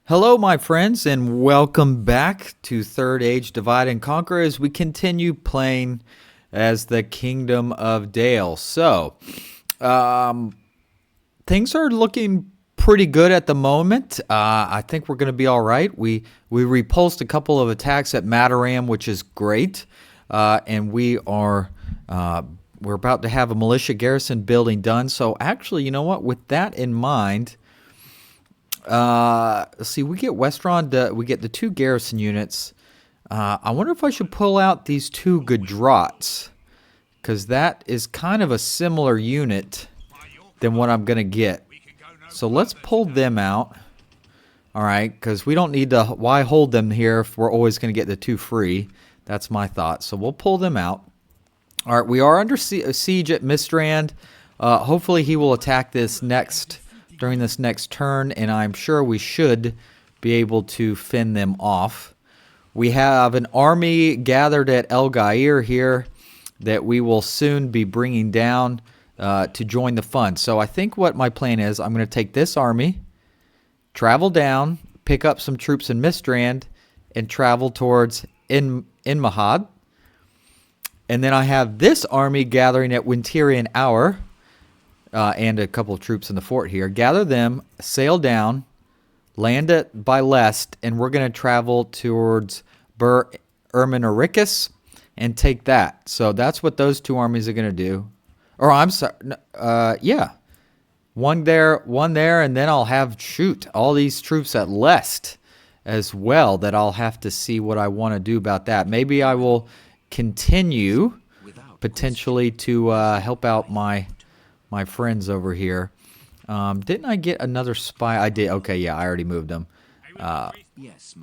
Hello, my friends, and welcome back to Third Age Divide and Conquer as we continue playing as the Kingdom of Dale. Things are looking pretty good at the moment. I think we're going to be all right. We repulsed a couple of attacks at Mataram, which is great, and we're about to have a militia garrison building done. So actually, you know what? With that in mind. Let's see, we get Westron, we get the 2 garrison units. I wonder if I should pull out these 2 Gudrats, because that is kind of a similar unit than what I'm going to get. So let's pull them out. All right, because we don't need to, why hold them here if we're always going to get the 2 free? That's my thought. So we'll pull them out. All right, we are under siege at Mistrand. Hopefully he will attack this during this next turn, and I'm sure we should be able to fend them off. We have an army gathered at El Gair here that we will soon be bringing down to join the fun. So I think what my plan is, I'm going to take this army, travel down, pick up some troops in Mistrand, and travel towards Inmahad. And then I have this army gathering at Winterian Hour, and a couple of troops in the fort here. Gather them, sail down, land at by Lest, and we're going to travel towards Bur Erminaricus and take that. So that's what those 2 armies are going to do. Or I'm sorry, yeah. One there, and then I'll have, all these troops at Lest as well that I'll have to see what I want to do about that. Maybe I will continue potentially to help out my friends over here. Didn't I get another spy? I did. Okay, yeah, I already moved them.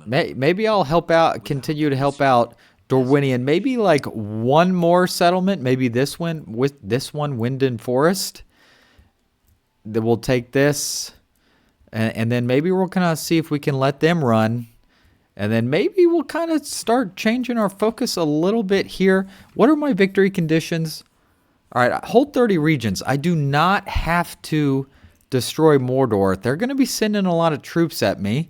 Maybe I'll continue to help out Dorwinian. Maybe like one more settlement. Maybe this one, Winden Forest. That we'll take this, and then maybe we'll kind of see if we can let them run. And then maybe we'll kind of start changing our focus a little bit here. What are my victory conditions? All right, hold 30 regions. I do not have to destroy Mordor. They're going to be sending a lot of troops at me.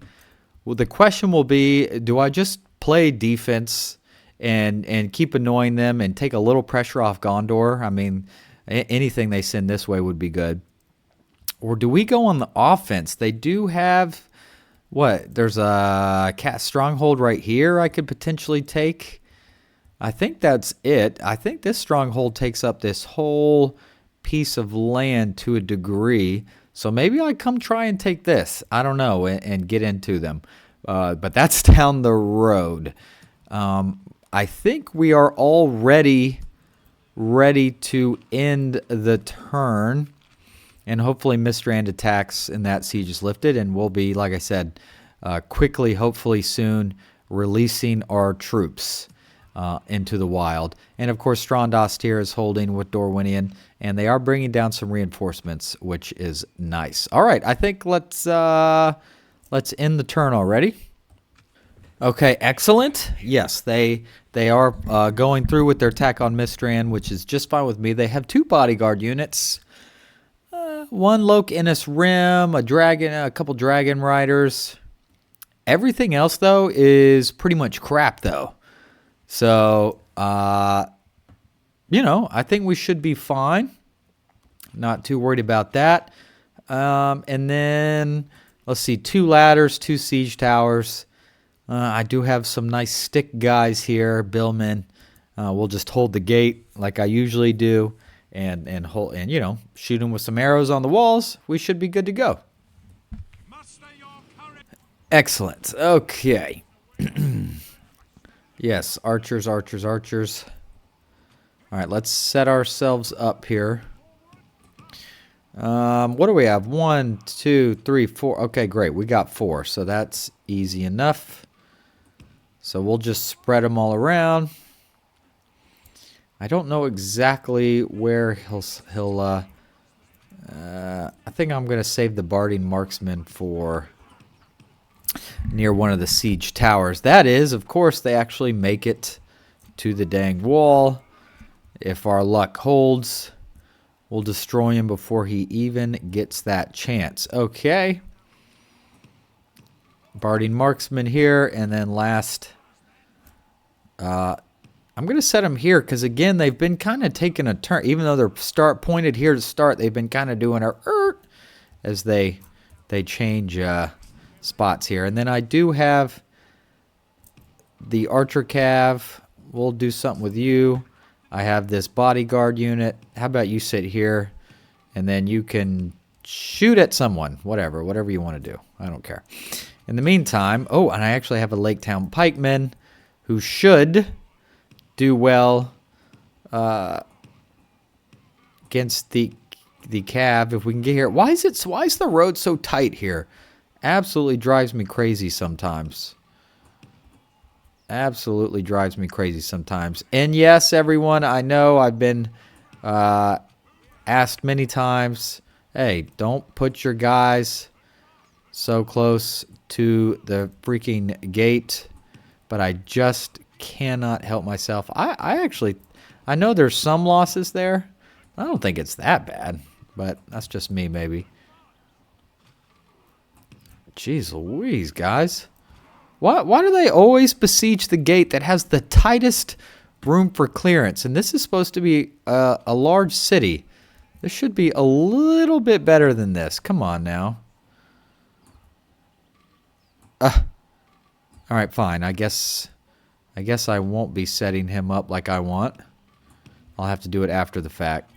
Well, the question will be, do I just play defense and keep annoying them and take a little pressure off Gondor? I mean, anything they send this way would be good. Or do we go on the offense? They do have, there's a stronghold right here I could potentially take. I think that's it. I think this stronghold takes up this whole piece of land to a degree. So maybe I come try and take this. I don't know, and get into them. But that's down the road. I think we are already ready to end the turn. And hopefully Mistrand attacks and that siege is lifted. And we'll be, like I said, quickly, hopefully soon, releasing our troops into the wild. And of course Strondost here is holding with Dorwinian, and they are bringing down some reinforcements, which is nice. All right, I think let's end the turn already. Okay, excellent. Yes, they are going through with their attack on Mistrand, which is just fine with me. They have 2 bodyguard units, 1 Loke Innis Rim, a dragon, a couple dragon riders. Everything else though is pretty much crap though. So, I think we should be fine. Not too worried about that. And then, let's see, 2 ladders, 2 siege towers. I do have some nice stick guys here, billmen. We'll just hold the gate like I usually do, and shoot them with some arrows on the walls. We should be good to go. Excellent. Okay. Yes, archers. All right, let's set ourselves up here. What do we have? 1, 2, 3, 4. Okay, great. We got 4, so that's easy enough. So we'll just spread them all around. I don't know exactly where he'll I think I'm going to save the Barding marksman for near one of the siege towers. That is, of course, they actually make it to the dang wall. If our luck holds, we'll destroy him before he even gets that chance. Okay. Barding marksman here, and then last, I'm going to set them here because, again, they've been kind of taking a turn. Even though they're pointed here to start, they've been kind of doing a as they change spots here. And then I do have the archer cav. We'll do something with you. I have this bodyguard unit. How about you sit here, and then you can shoot at someone. Whatever you want to do. I don't care. In the meantime, oh, and I actually have a Lake Town pikeman who should do well against the cav if we can get here. Why is the road so tight here? Absolutely drives me crazy sometimes. Absolutely drives me crazy sometimes. And yes, everyone, I know I've been asked many times, hey, don't put your guys so close to the freaking gate. But I just cannot help myself. I know there's some losses there. I don't think it's that bad, but that's just me maybe. Jeez Louise, guys. Why do they always besiege the gate that has the tightest room for clearance? And this is supposed to be a large city. This should be a little bit better than this. Come on now. All right, fine. I guess I won't be setting him up like I want. I'll have to do it after the fact.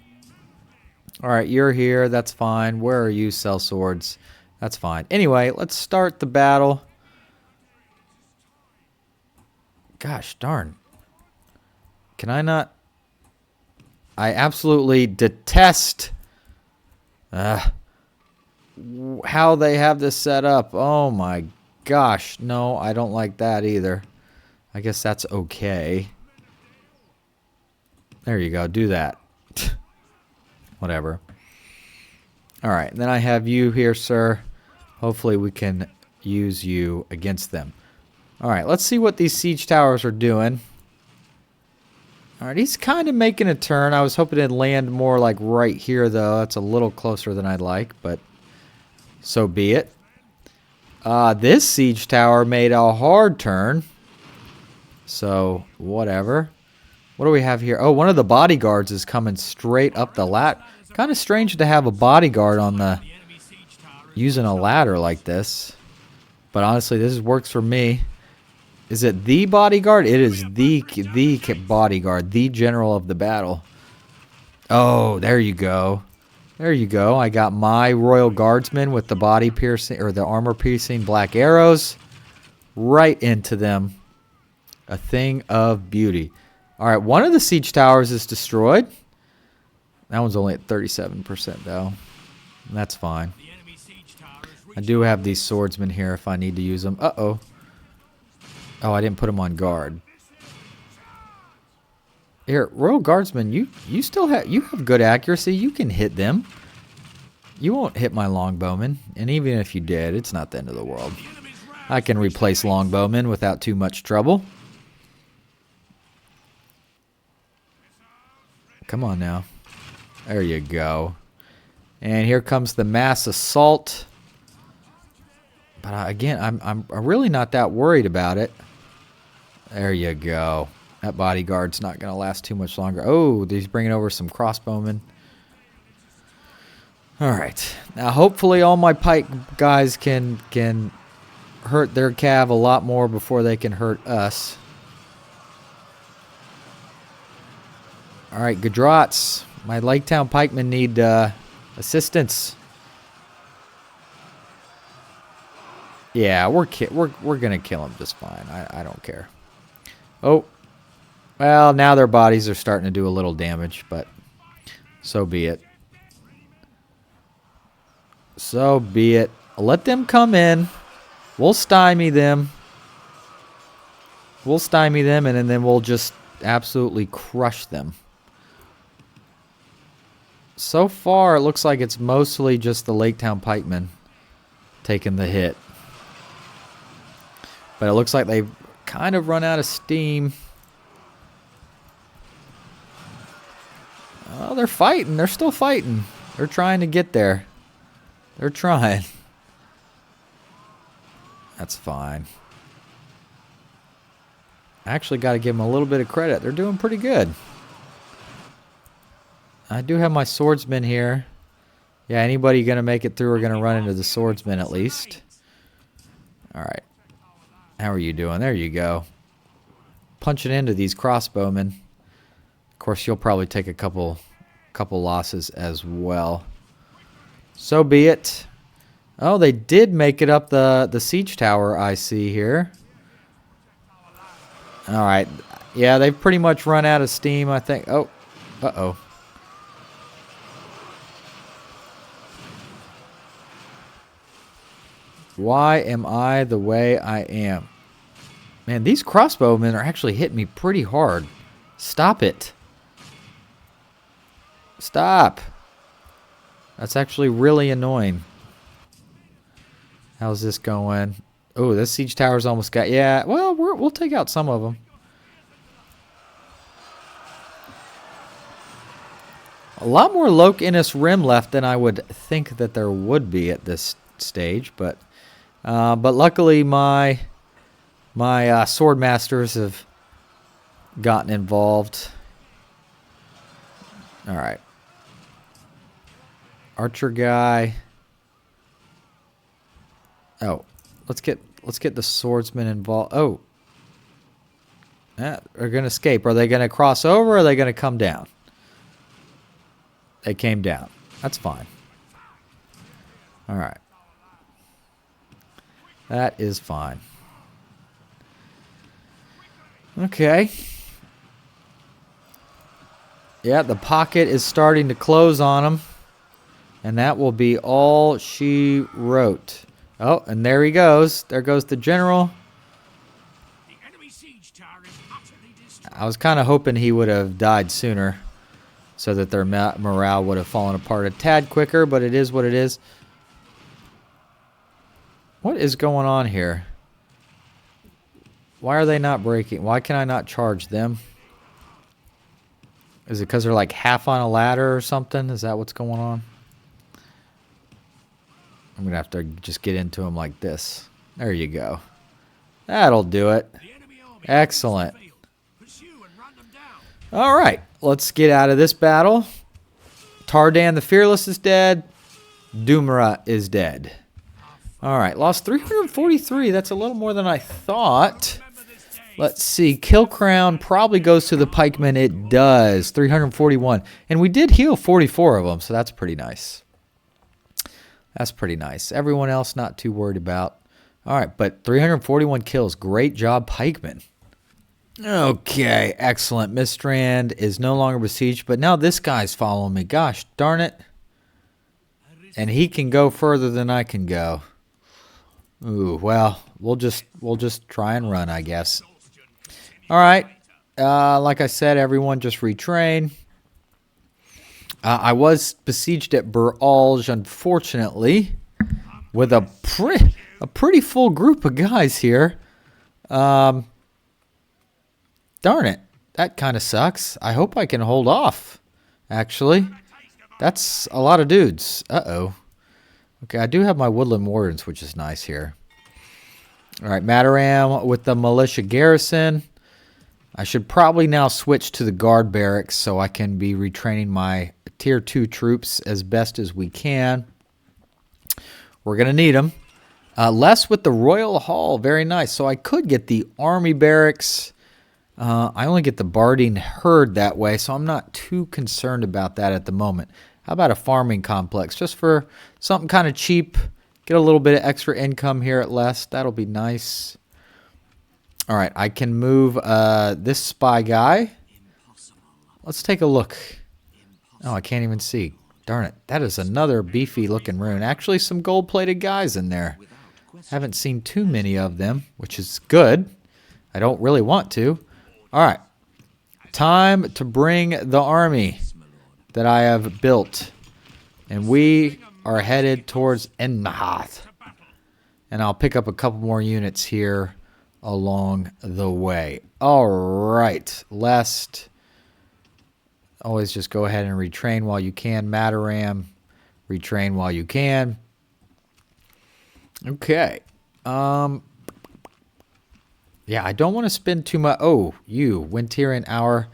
All right, you're here. That's fine. Where are you, sellswords? That's fine. Anyway, let's start the battle. Gosh darn. Can I not? I absolutely detest how they have this set up. Oh my gosh. No, I don't like that either. I guess that's okay. There you go. Do that. Whatever. All right. Then I have you here, sir. Hopefully we can use you against them. All right. Let's see what these siege towers are doing. All right. He's kind of making a turn. I was hoping it'd land more like right here, though. That's a little closer than I'd like, but so be it. This siege tower made a hard turn. So, whatever. What do we have here? Oh, one of the bodyguards is coming straight up the ladder. Kind of strange to have a bodyguard on the using a ladder like this. But honestly, this works for me. Is it the bodyguard? It is the bodyguard, the general of the battle. Oh, there you go. There you go. I got my royal guardsmen with the body piercing or the armor piercing black arrows right into them. A thing of beauty. All right, one of the siege towers is destroyed. That one's only at 37% though. That's fine. I do have these swordsmen here if I need to use them. Uh-oh. Oh, I didn't put them on guard. Here, Royal Guardsmen, you still have good accuracy. You can hit them. You won't hit my longbowmen, and even if you did, it's not the end of the world. I can replace longbowmen without too much trouble. Come on now. There you go. And here comes the mass assault. But again, I'm really not that worried about it. There you go. That bodyguard's not going to last too much longer. Oh, he's bringing over some crossbowmen. All right. Now, hopefully all my pike guys can hurt their cav a lot more before they can hurt us. All right, Gadrats. My Lake Town pikemen need assistance. Yeah, we're gonna kill him just fine. I don't care. Oh, well, now their bodies are starting to do a little damage, but so be it. So be it. Let them come in. We'll stymie them. We'll stymie them, and then we'll just absolutely crush them. So far, it looks like it's mostly just the Lake Town pikemen taking the hit. But it looks like they've kind of run out of steam. Oh, they're fighting. They're still fighting. They're trying to get there. They're trying. That's fine. I actually got to give them a little bit of credit. They're doing pretty good. I do have my swordsmen here. Yeah, anybody going to make it through are going to run into the swordsman at least. All right. How are you doing? There you go. Punching into these crossbowmen. Of course, you'll probably take a couple losses as well. So be it. Oh, they did make it up the siege tower, I see here. All right. Yeah, they've pretty much run out of steam, I think. Oh, uh-oh. Why am I the way I am? Man, these crossbowmen are actually hitting me pretty hard. Stop it. Stop. That's actually really annoying. How's this going? Oh, this siege tower's almost got... Yeah, well, we'll take out some of them. A lot more Loc Innis Rim left than I would think that there would be at this stage, but luckily my sword masters have gotten involved. All right, archer guy. Oh, let's get the swordsman involved. Oh, they're gonna escape. Are they gonna cross over? Or are they gonna come down? They came down. That's fine. All right. That is fine. Okay. Yeah, the pocket is starting to close on them. And that will be all she wrote. Oh, and there he goes. There goes the general. I was kind of hoping he would have died sooner, so that their morale would have fallen apart a tad quicker, but it is what it is. What is going on here? Why are they not breaking? Why can I not charge them? Is it because they're like half on a ladder or something? Is that what's going on? I'm going to have to just get into them like this. There you go. That'll do it. Excellent. All right. Let's get out of this battle. Tardan the Fearless is dead. Dumra is dead. All right. Lost 343. That's a little more than I thought. Let's see. Kill Crown probably goes to the pikemen. It does. 341. And we did heal 44 of them, so that's pretty nice. That's pretty nice. Everyone else not too worried about. All right, but 341 kills. Great job, pikemen. Okay, excellent. Mistrand is no longer besieged, but now this guy's following me. Gosh darn it. And he can go further than I can go. Ooh, well, we'll just try and run, I guess. All right. Like I said, everyone just retrain. I was besieged at Buralge, unfortunately, with a pretty full group of guys here. Darn it. That kind of sucks. I hope I can hold off, actually. That's a lot of dudes. Uh-oh. Okay, I do have my Woodland Wardens, which is nice here. All right, Mataram with the militia garrison. I should probably now switch to the guard barracks so I can be retraining my tier 2 troops as best as we can. We're going to need them. Less with the Royal Hall. Very nice. So I could get the army barracks. I only get the Barding herd that way, so I'm not too concerned about that at the moment. How about a farming complex? Just for something kind of cheap. Get a little bit of extra income here at less. That'll be nice. All right, I can move this spy guy. Let's take a look. Oh, I can't even see. Darn it. That is another beefy looking rune. Actually, some gold-plated guys in there. Haven't seen too many of them, which is good. I don't really want to. All right. Time to bring the army that I have built. And we are headed towards Enmahath. And I'll pick up a couple more units here along the way. All right. Lest... Always just go ahead and retrain while you can. Mataram, retrain while you can. Okay. Yeah, I don't want to spend too much. Oh, you, Winterian Hour.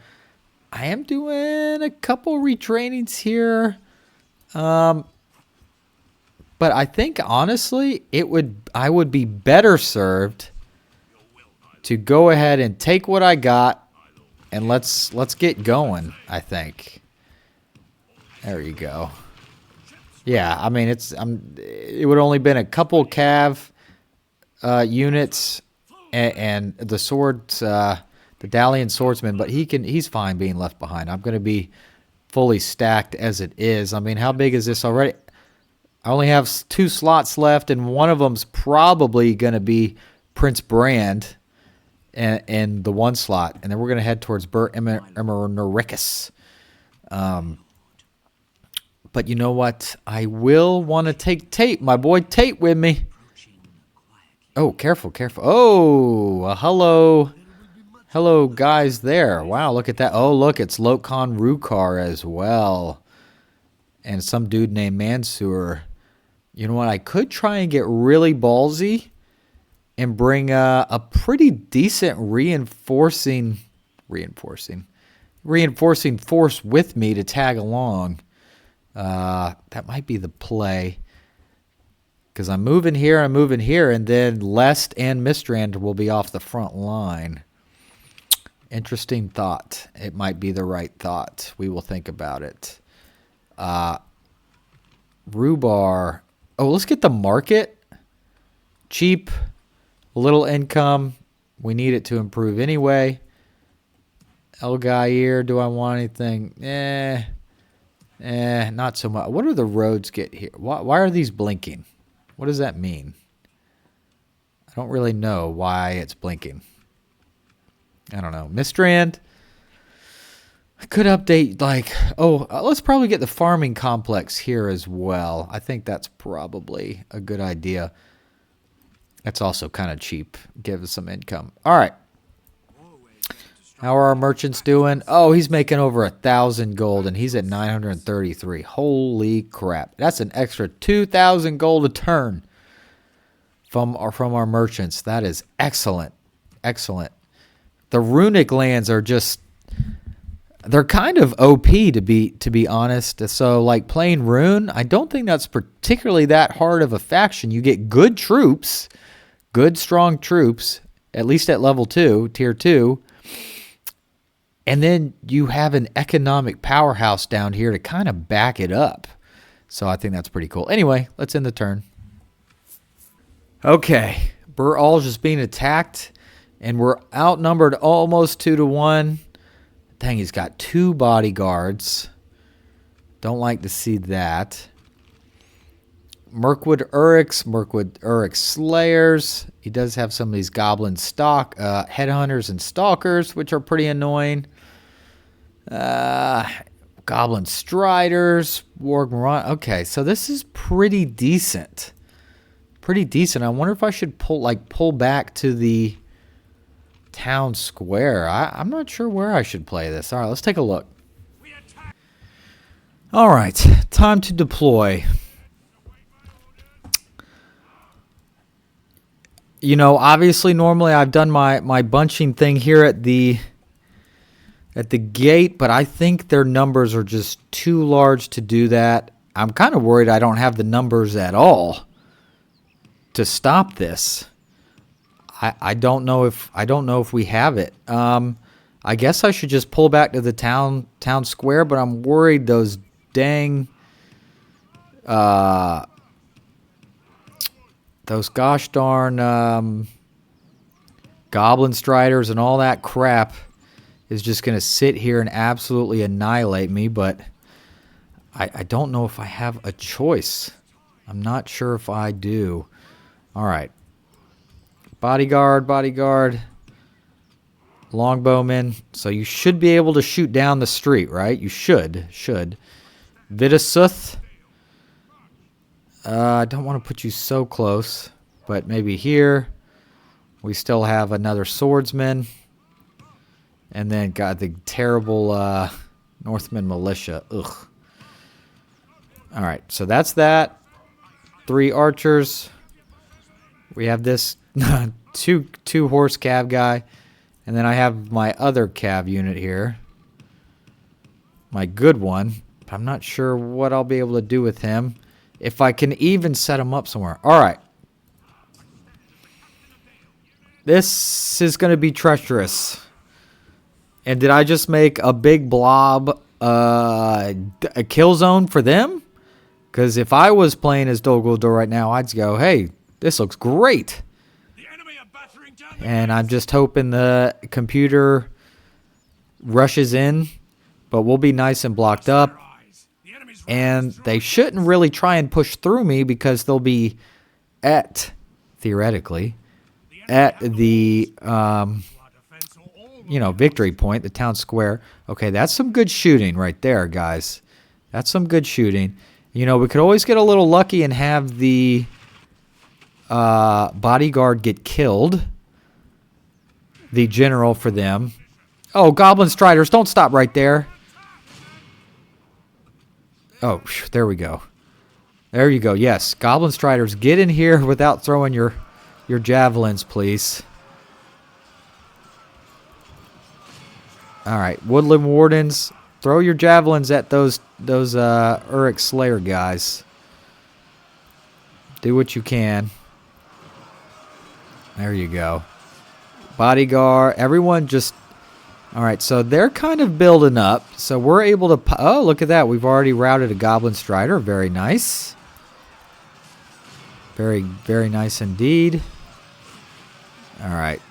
I am doing a couple retrainings here. But I think, honestly, I would be better served to go ahead and take what I got, and let's get going, I think. There you go. Yeah, I mean, it would only been a couple cav units and the swords, the Dalian swordsman, but he's fine being left behind. I'm going to be fully stacked as it is. I mean, how big is this already? I only have 2 slots left, and one of them's probably going to be Prince Brand and the 1 slot. And then we're going to head towards Emmernoricus. But you know what? I will want to take Tate, my boy Tate, with me. Oh, careful, careful. Oh, hello. Hello, guys there. Wow, look at that. Oh, look, it's Lokon Rukar as well. And some dude named Mansur. You know what? I could try and get really ballsy and bring a pretty decent reinforcing force with me to tag along. That might be the play. Because I'm moving here, and then Lest and Mistrand will be off the front line. Interesting thought. It might be the right thought. We will think about it. Rhubar. Oh, let's get the market. Cheap. A little income. We need it to improve anyway. Elgair, do I want anything? Not so much. What do the roads get here? Why are these blinking? What does that mean? I don't really know why it's blinking. I don't know. Mistrand. I could update, let's probably get the farming complex here as well. I think that's probably a good idea. That's also kind of cheap. Give us some income. All right. How are our merchants doing? Oh, he's making over 1,000 gold, and he's at 933. Holy crap. That's an extra 2,000 gold a turn from our merchants. That is excellent. Excellent. The runic lands are just... They're kind of OP to be honest. So like playing Rune, I don't think that's particularly that hard of a faction. You get good troops, good strong troops, at least at level 2, tier 2. And then you have an economic powerhouse down here to kind of back it up. So I think that's pretty cool. Anyway, let's end the turn. Okay, Bur-Al's just being attacked, and we're outnumbered almost 2-1. Dang, he's got 2 bodyguards. Don't like to see that. Mirkwood Urix Slayers. He does have some of these goblin headhunters and stalkers, which are pretty annoying. Goblin Striders, Warg Moran. Okay, so this is pretty decent. Pretty decent. I wonder if I should pull back to the town square. I'm not sure where I should play this. All right, let's take a look. All right, time to deploy. You know, obviously, normally I've done my bunching thing here at the gate, but I think their numbers are just too large to do that. I'm kind of worried I don't have the numbers at all to stop this. I don't know if we have it. I guess I should just pull back to the town square, but I'm worried those dang those gosh darn goblin striders and all that crap is just gonna sit here and absolutely annihilate me. But I don't know if I have a choice. I'm not sure if I do. All right. Bodyguard, longbowman. So you should be able to shoot down the street, right? You should. Vidasuth. I don't want to put you so close, but maybe here. We still have another swordsman. And then got the terrible Northman militia. Ugh. All right, so that's that. 3 archers. We have this two horse cav guy. And then I have my other cav unit here. My good one. I'm not sure what I'll be able to do with him. If I can even set him up somewhere. Alright. This is going to be treacherous. And did I just make a big blob a kill zone for them? Because if I was playing as Dol Guldur right now, I'd go, hey, this looks great. And I'm just hoping the computer rushes in. But we'll be nice and blocked up. And they shouldn't really try and push through me because they'll be theoretically, at the, victory point, the town square. Okay, that's some good shooting right there, guys. That's some good shooting. We could always get a little lucky and have the bodyguard get killed. The general for them. Oh, Goblin Striders, don't stop right there. Oh, there we go. There you go. Yes, Goblin Striders, get in here without throwing your javelins, please. All right, Woodland Wardens, throw your javelins at those Uruk Slayer guys. Do what you can. There you go. Bodyguard, everyone just... All right, so they're kind of building up. So we're able to... Oh, look at that. We've already routed a Goblin Strider. Very nice. Very, very nice indeed. All right.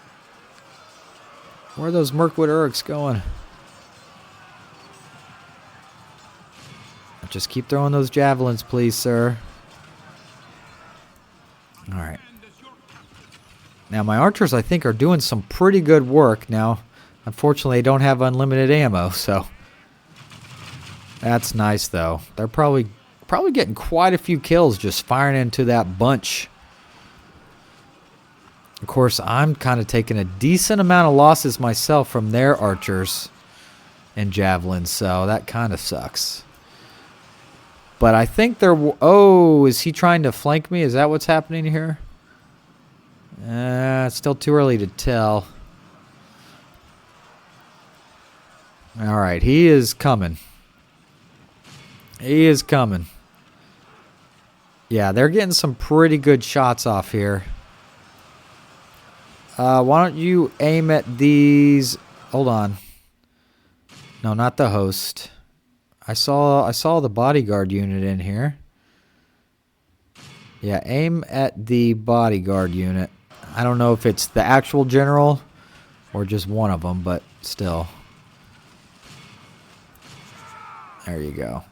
Where are those Mirkwood Uruks going? Just keep throwing those javelins, please, sir. All right. Now, my archers, I think, are doing some pretty good work. Now, unfortunately, they don't have unlimited ammo, so... That's nice, though. They're probably getting quite a few kills just firing into that bunch. Of course, I'm kind of taking a decent amount of losses myself from their archers and javelins, so that kind of sucks. But I think they're... Oh, is he trying to flank me? Is that what's happening here? It's still too early to tell. All right, he is coming. He is coming. Yeah, they're getting some pretty good shots off here. Why don't you aim at these... Hold on. No, not the host. I saw the bodyguard unit in here. Yeah, aim at the bodyguard unit. I don't know if it's the actual general or just one of them, but still. There you go.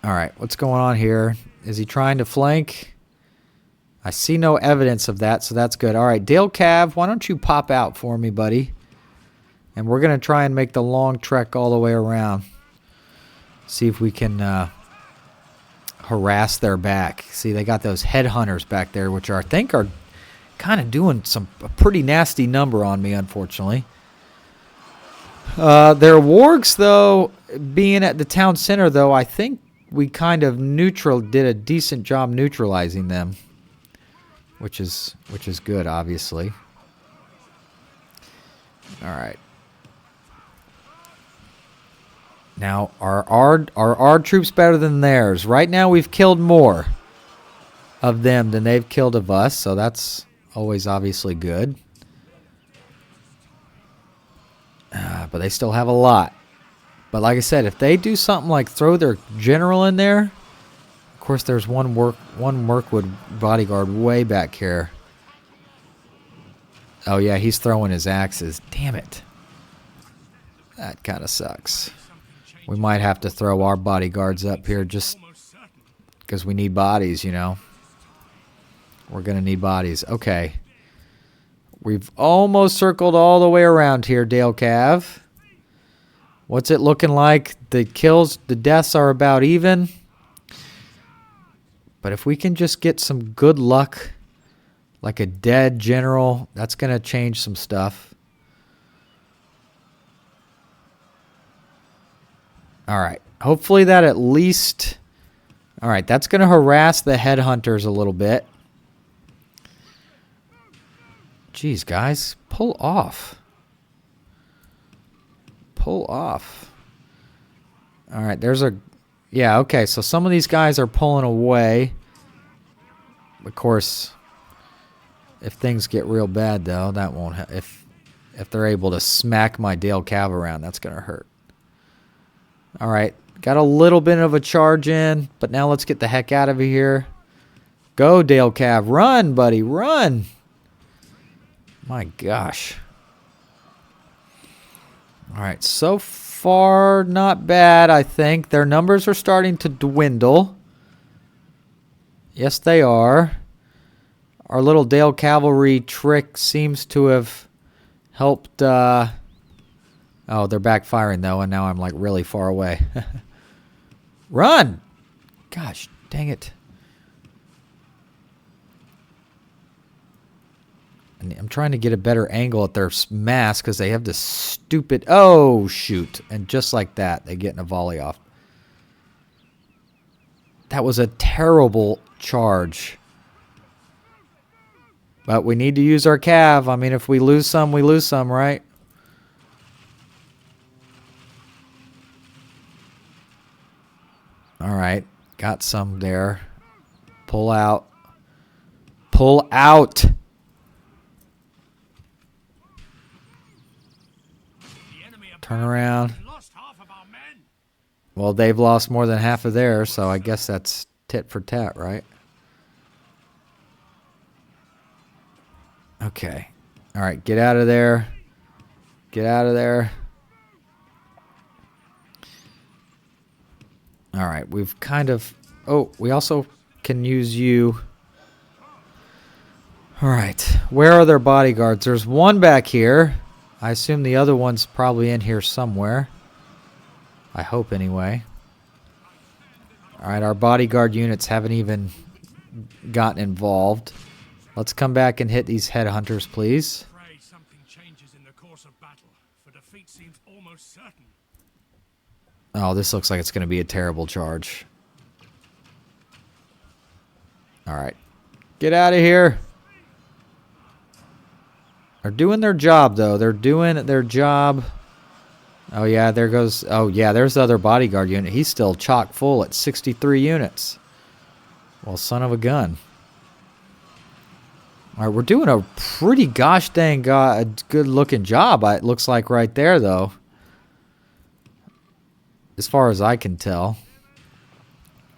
All right, what's going on here? Is he trying to flank? I see no evidence of that, so that's good. All right, Dale Cav, why don't you pop out for me, buddy? And we're going to try and make the long trek all the way around. See if we can harass their back. See, they got those headhunters back there, which I think are kind of doing a pretty nasty number on me, unfortunately. Their wargs, though, being at the town center, though, I think we kind of did a decent job neutralizing them, which is good, obviously. All right. Now, are our troops better than theirs? Right now, we've killed more of them than they've killed of us, so that's always obviously good. But they still have a lot. But like I said, if they do something like throw their general in there, of course, there's one Mirkwood bodyguard way back here. Oh yeah, he's throwing his axes. Damn it. That kind of sucks. We might have to throw our bodyguards up here just because we need bodies, you know. We're going to need bodies. Okay. We've almost circled all the way around here, Dale Cav. What's it looking like? The deaths are about even. But if we can just get some good luck, like a dead general, that's going to change some stuff. All right. Hopefully that at least... All right, that's going to harass the headhunters a little bit. Jeez, guys. Pull off. Pull off. Alright, there's a... Yeah, okay, so some of these guys are pulling away. Of course, if things get real bad, though, that won't... If they're able to smack my Dale Cav around, that's going to hurt. Alright, got a little bit of a charge in, but now let's get the heck out of here. Go, Dale Cav. Run, buddy, run! My gosh. Alright, so far, not bad, I think. Their numbers are starting to dwindle. Yes, they are. Our little Dale Cavalry trick seems to have helped... Oh, they're backfiring, though, and now I'm, like, really far away. Run! Gosh, dang it. I'm trying to get a better angle at their mass because they have this stupid... Oh, shoot. And just like that, they get in a volley off. That was a terrible charge. But we need to use our cav. I mean, if we lose some, we lose some, right? All right. Got some there. Pull out. Pull out! Turn around. Well, they've lost more than half of theirs, so I guess that's tit for tat, right? Okay. All right, get out of there. Get out of there. All right, we've kind of... Oh, we also can use you. All right, where are their bodyguards? There's one back here. I assume the other one's probably in here somewhere. I hope, anyway. Alright, our bodyguard units haven't even gotten involved. Let's come back and hit these headhunters, please. Oh, this looks like it's going to be a terrible charge. Alright. Get out of here! They're doing their job, though. They're doing their job. Oh, yeah, there goes... Oh, yeah, there's the other bodyguard unit. He's still chock full at 63 units. Well, son of a gun. All right, we're doing a pretty gosh dang good-looking job, it looks like right there, though. As far as I can tell.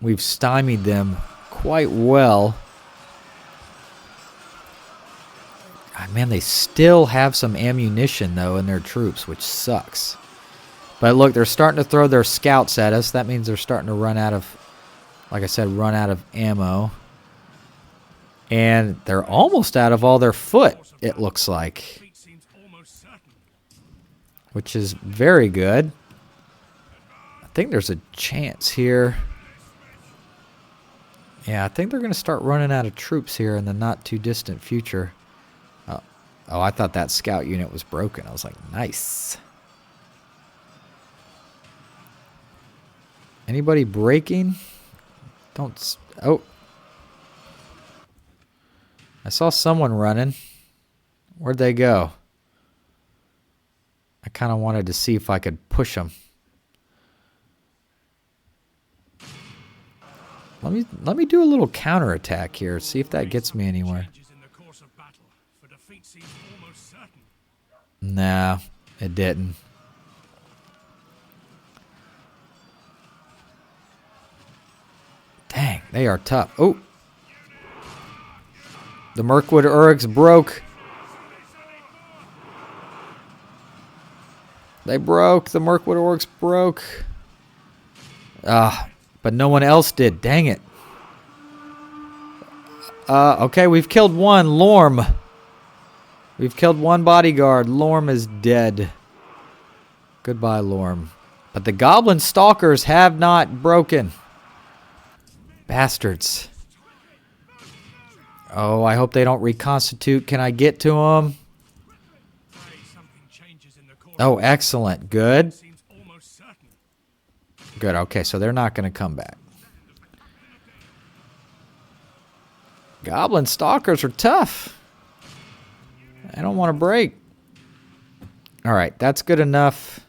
We've stymied them quite well. God, man, they still have some ammunition, though, in their troops, which sucks. But look, they're starting to throw their scouts at us. That means they're starting to run out of, like I said, run out of ammo. And they're almost out of all their foot, it looks like. Which is very good. I think there's a chance here. Yeah, I think they're going to start running out of troops here in the not-too-distant future. Oh, I thought that scout unit was broken. I was like, nice. Anybody breaking? Don't... Oh. I saw someone running. Where'd they go? I kind of wanted to see if I could push them. Let me do a little counterattack here. See if that gets me anywhere. Nah, it didn't. Dang, they are tough. Oh. The Mirkwood Uruks broke. They broke. The Mirkwood Uruks broke. But no one else did. Dang it. Okay, we've killed one. Lorm. We've killed one bodyguard. Lorm is dead. Goodbye, Lorm. But the Goblin Stalkers have not broken. Bastards. Oh, I hope they don't reconstitute. Can I get to them? Oh, excellent. Good. Good. Okay, so they're not going to come back. Goblin Stalkers are tough. I don't want to break. All right, that's good enough.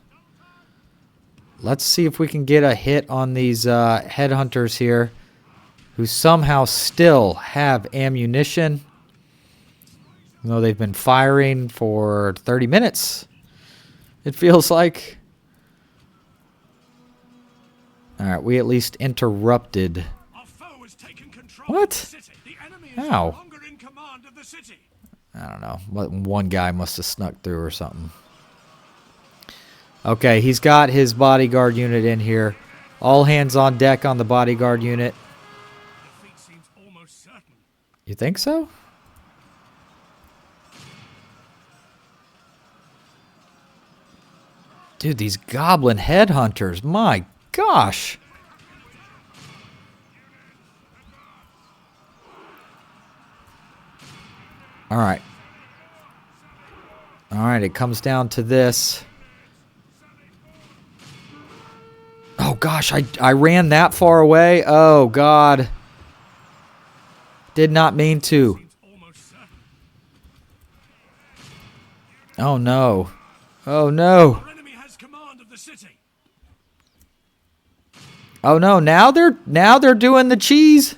Let's see if we can get a hit on these headhunters here who somehow still have ammunition. Even though they've been firing for 30 minutes, it feels like. All right, we at least interrupted. What? How? I don't know. One guy must have snuck through or something. Okay, he's got his bodyguard unit in here. All hands on deck on the bodyguard unit. You think so? Dude, these goblin headhunters, my gosh. All right. All right, it comes down to this. Oh, gosh, I ran that far away. Oh, God. Did not mean to. Oh, no. Oh, no. Oh, no, now they're doing the cheese.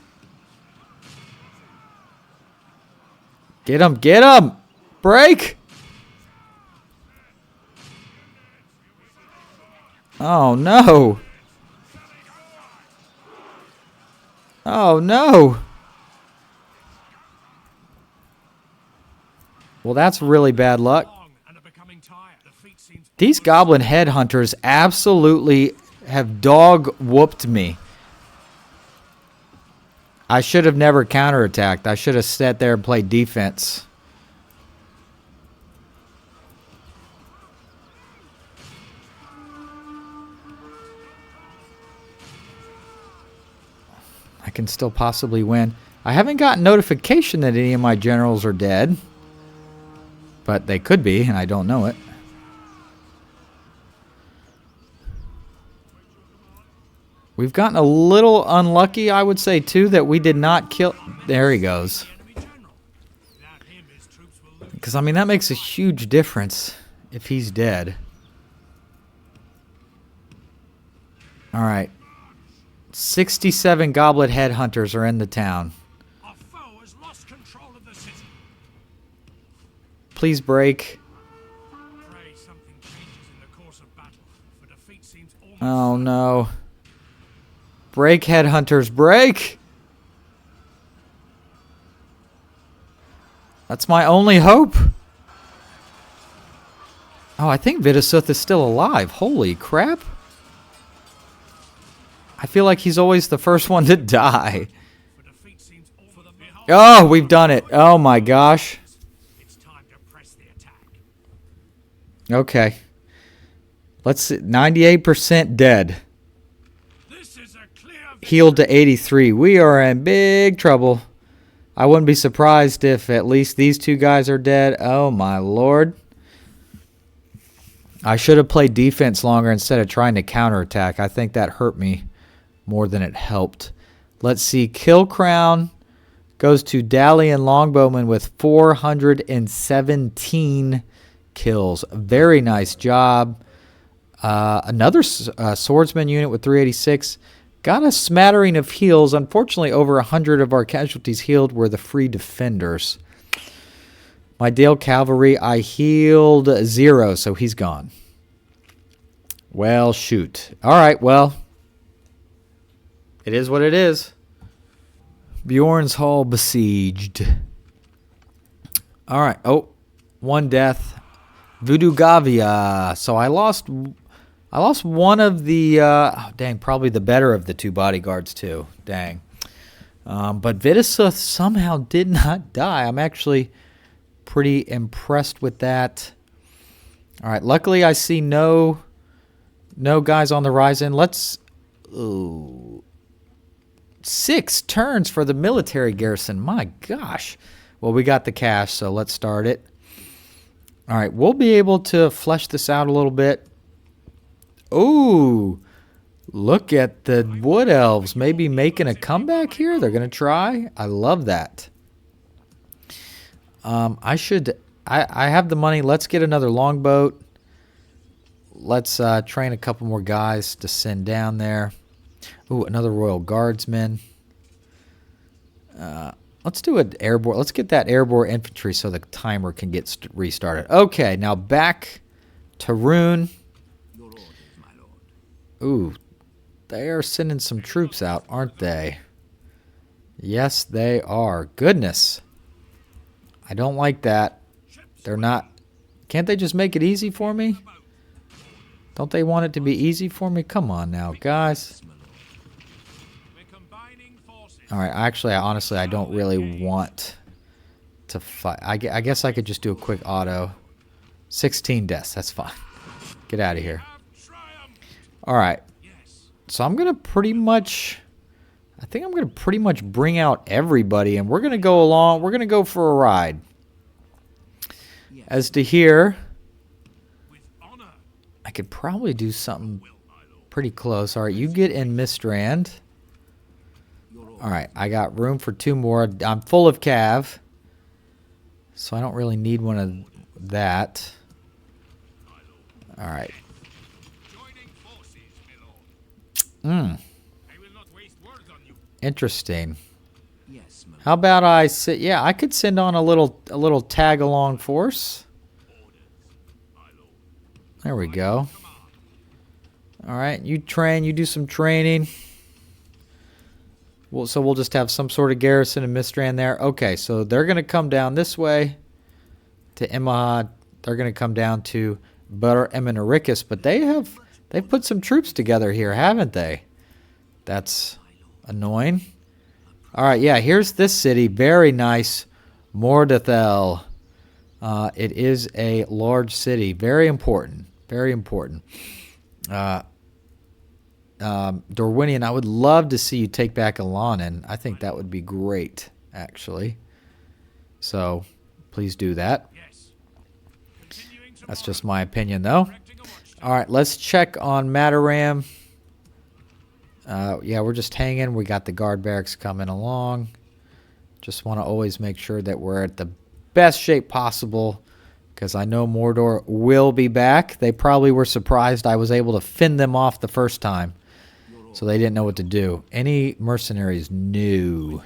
Get him, get him. Break. Oh, no. Oh, no. Well, that's really bad luck. These goblin headhunters absolutely have dog whooped me. I should have never counterattacked. I should have sat there and played defense. I can still possibly win. I haven't gotten notification that any of my generals are dead. But they could be, and I don't know it. We've gotten a little unlucky, I would say, too, that we did not kill... There he goes. Because, I mean, that makes a huge difference if he's dead. All right. 67 goblet headhunters are in the town. Please break. Oh, no. Break, headhunters, break! That's my only hope. Oh, I think Vidasuth is still alive. Holy crap. I feel like he's always the first one to die. Oh, we've done it. Oh my gosh. Okay. Let's see. 98% dead. Healed to 83. We are in big trouble. I wouldn't be surprised if at least these two guys are dead. Oh my lord. I should have played defense longer instead of trying to counterattack. I think that hurt me more than it helped. Let's see. Kill crown goes to Dalian Longbowman with 417 kills. Very nice job. Another swordsman unit with 386. Got a smattering of heals. Unfortunately, over 100 of our casualties healed were the free defenders. My Dale Cavalry, I healed 0, so he's gone. Well, shoot. All right, well. It is what it is. Bjorn's Hall besieged. All right. Oh, one death. Voodoo Gavia. So I lost one of the, dang, probably the better of the two bodyguards too. Dang. But Vidasuth somehow did not die. I'm actually pretty impressed with that. All right. Luckily, I see no guys on the horizon. Let's... Ooh. 6 turns for the military garrison. My gosh. Well, we got the cash, so let's start it. All right, we'll be able to flesh this out a little bit. Ooh, look at the wood elves maybe making a comeback here. They're going to try. I love that. I should I have the money. Let's get another longboat. Let's train a couple more guys to send down there. Ooh, another Royal Guardsman. Let's do an airborne. Let's get that airborne infantry so the timer can get restarted. Okay, now back to Rune. Ooh, they are sending some troops out, aren't they? Yes, they are. Goodness. I don't like that. They're not... Can't they just make it easy for me? Don't they want it to be easy for me? Come on now, guys. Alright, actually, honestly, I don't really want to fight. I guess I could just do a quick auto. 16 deaths, that's fine. Get out of here. Alright. So I'm going to pretty much... I think I'm going to pretty much bring out everybody, and we're going to go along. We're going to go for a ride. As to here, I could probably do something pretty close. All right, you get in Mistrand. All right, I got room for 2 more. I'm full of cav, so I don't really need one of that. All right. Interesting. How about I sit? Yeah, I could send on a little tag along force. There we go. All right, you train. You do some training. Well, so we'll just have some sort of garrison in Mistrand there. Okay, so they're gonna come down this way to Imahad. They're gonna come down to Bur Eminaricus, but they've put some troops together here, haven't they? That's annoying. All right, yeah, here's this city. Very nice. Mordathel. It is a large city. Very important. Very important. Dorwinian, I would love to see you take back Alanin. I think that would be great, actually. So, please do that. That's just my opinion, though. All right, let's check on Mataram. Yeah, we're just hanging. We got the guard barracks coming along. Just want to always make sure that we're at the best shape possible, because I know Mordor will be back. They probably were surprised I was able to fend them off the first time, so they didn't know what to do. Any mercenaries? No.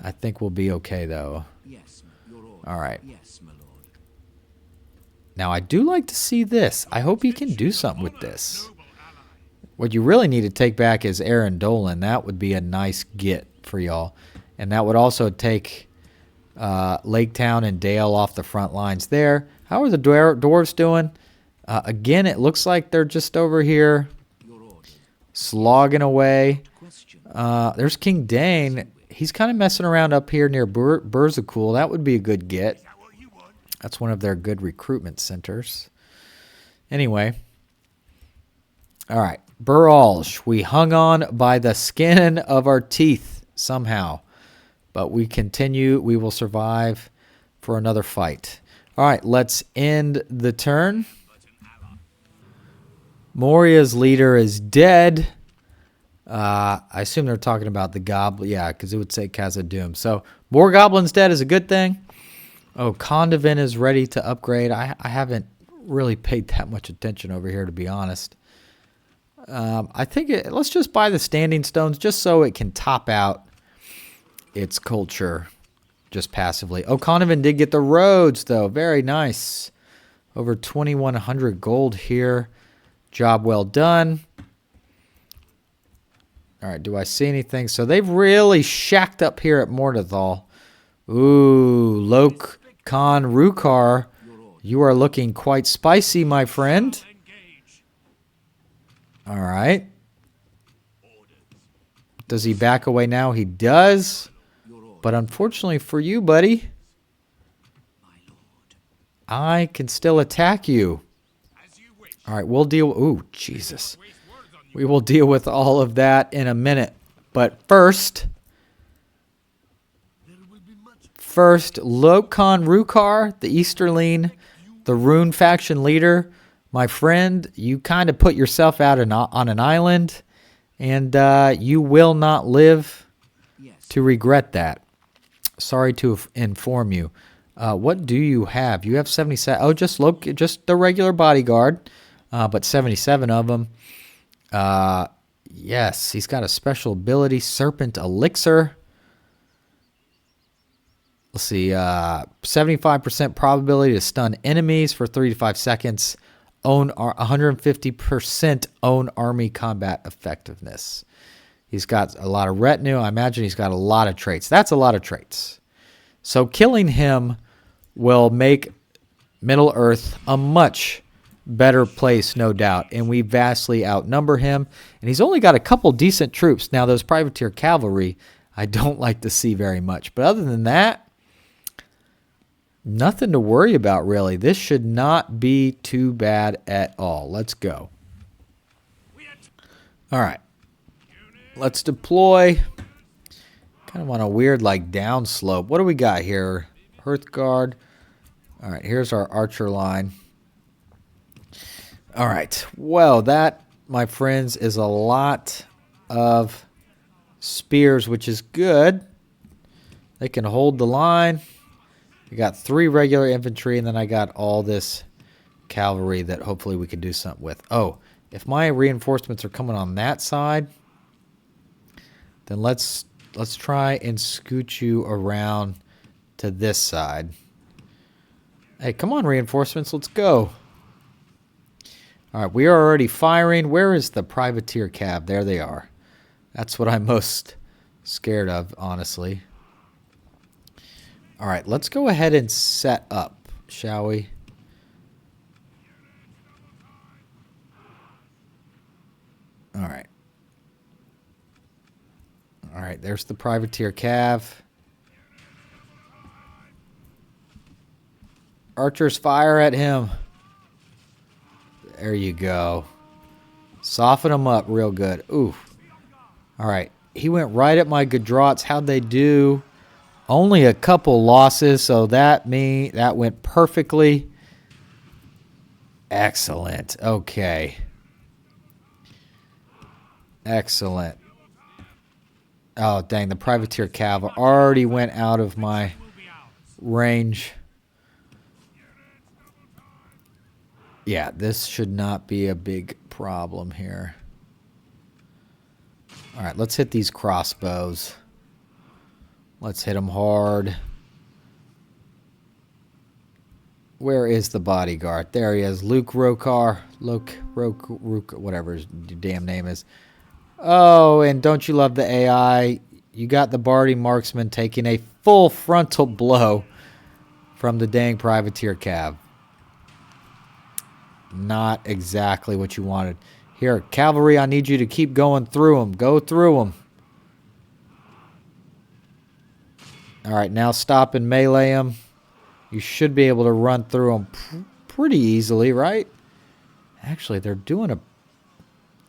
I think we'll be okay, though. All right. Now, I do like to see this. I hope you can do something with this. What you really need to take back is Aaron Dolan. That would be a nice get for y'all. And that would also take Lake Town and Dale off the front lines there. How are the dwarves doing? Again, it looks like they're just over here slogging away. There's King Dane. He's kind of messing around up here near Burzakul. That would be a good get. That's one of their good recruitment centers. Anyway. All right. Buralj. We hung on by the skin of our teeth somehow. But we continue. We will survive for another fight. All right. Let's end the turn. Moria's leader is dead. I assume they're talking about the goblin. Yeah, because it would say Khazad-dûm. So more goblins dead is a good thing. Oh, Kondovan is ready to upgrade. I haven't really paid that much attention over here, to be honest. I think let's just buy the standing stones just so it can top out its culture just passively. Oh, Kondovan did get the roads, though. Very nice. Over 2,100 gold here. Job well done. All right, do I see anything? So they've really shacked up here at Mordathal. Ooh, Lok Khan Rukar, you are looking quite spicy, my friend. All right. Does he back away now? He does. But unfortunately for you, buddy, I can still attack you. All right, we'll deal... Ooh, Jesus. We will deal with all of that in a minute. But first, Lokon Rukar, the Easterling, the Rune faction leader. My friend, you kind of put yourself out on an island, and you will not live to regret that. Sorry to inform you. What do you have? You have 77. Oh, just the regular bodyguard, but 77 of them. Yes, he's got a special ability, Serpent Elixir. Let's see, 75% probability to stun enemies for 3 to 5 seconds. 150% own army combat effectiveness. He's got a lot of retinue. I imagine he's got a lot of traits. That's a lot of traits. So killing him will make Middle Earth a much better place, no doubt. And we vastly outnumber him. And he's only got a couple decent troops. Now, those privateer cavalry, I don't like to see very much. But other than that, nothing to worry about, really. This should not be too bad at all. Let's go. All right. Let's deploy. Kind of on a weird, like, down slope. What do we got here? Hearthguard. All right, here's our archer line. All right. Well, that, my friends, is a lot of spears, which is good. They can hold the line. I got 3 regular infantry, and then I got all this cavalry that hopefully we can do something with. Oh, if my reinforcements are coming on that side, then let's try and scoot you around to this side. Hey, come on, reinforcements, let's go. All right, we are already firing. Where is the privateer cav? There they are. That's what I'm most scared of, honestly. All right, let's go ahead and set up, shall we? All right. All right, there's the privateer cav. Archers, fire at him. There you go. Soften him up real good. Ooh. All right, he went right at my Gudrats. How'd they do? Only a couple losses, so that went perfectly. Excellent. Okay. Excellent. Oh, dang, the privateer cav already went out of my range. Yeah, this should not be a big problem here. All right, let's hit these crossbows. Let's hit them hard. Where is the bodyguard? There he is. Luke Rokar. Whatever his damn name is. Oh, and don't you love the AI? You got the Barding marksman taking a full frontal blow from the dang privateer cav. Not exactly what you wanted. Here, cavalry, I need you to keep going through them. Go through them. All right, now stop and melee them. You should be able to run through them pretty easily, right? Actually, they're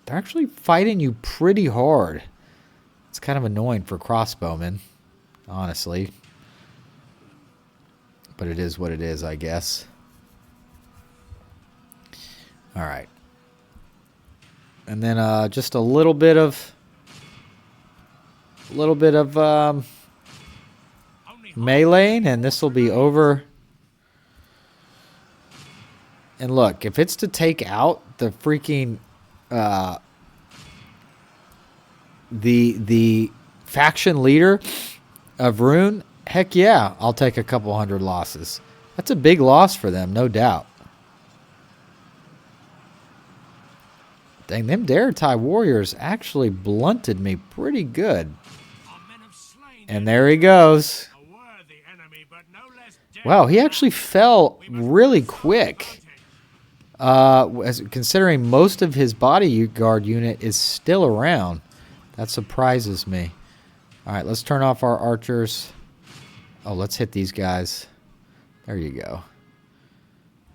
actually fighting you pretty hard. It's kind of annoying for crossbowmen, honestly. But it is what it is, I guess. All right. And then just a little bit of meleeing, and this will be over. And look, if it's to take out the freaking the faction leader of Rune, heck yeah, I'll take a couple hundred losses. That's a big loss for them, no doubt. Dang, them Daratai warriors actually blunted me pretty good. And there he goes. Wow, he actually fell really quick. Considering most of his bodyguard unit is still around. That surprises me. All right, let's turn off our archers. Oh, let's hit these guys. There you go.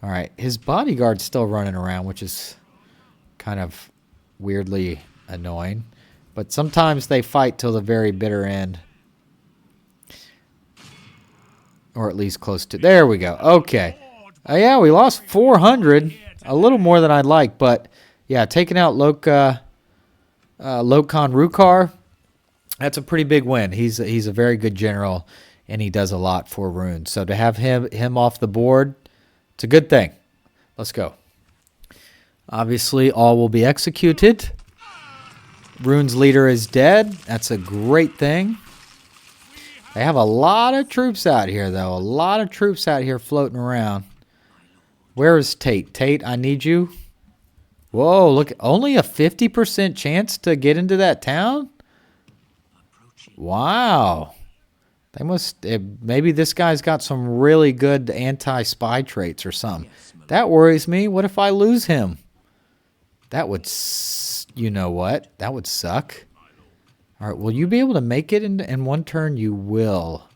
All right, his bodyguard's still running around, which is kind of weirdly annoying. But sometimes they fight till the very bitter end. Or at least close to... There we go. Okay. Yeah, we lost 400. A little more than I'd like. But, yeah, taking out Lokon Rukar, that's a pretty big win. He's a very good general. and he does a lot for runes. So to have him off the board, it's a good thing. Let's go. Obviously, all will be executed. Rune's leader is dead. That's a great thing. They have a lot of troops out here, though. A lot of troops out here floating around. Where is Tate? Tate, I need you. Whoa, look. Only a 50% chance to get into that town? Wow. They must... maybe this guy's got some really good anti-spy traits or something. That worries me. What if I lose him? That would... you know what? That would suck. All right, will you be able to make it in one turn? You will.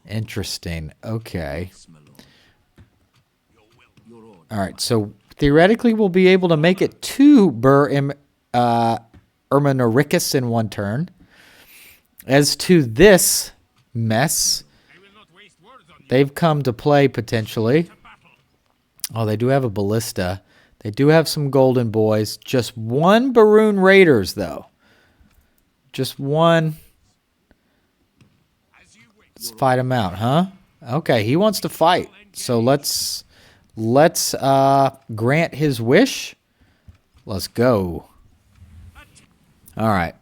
Interesting. Okay. All right, so theoretically we'll be able to make it to Ermanoricus in one turn. As to this mess, they've come to play potentially. Oh, they do have a ballista. They do have some golden boys. Just one Baroon Raiders, though. Just one. Let's fight him out, huh? Okay, he wants to fight. So let's grant his wish. Let's go. All right.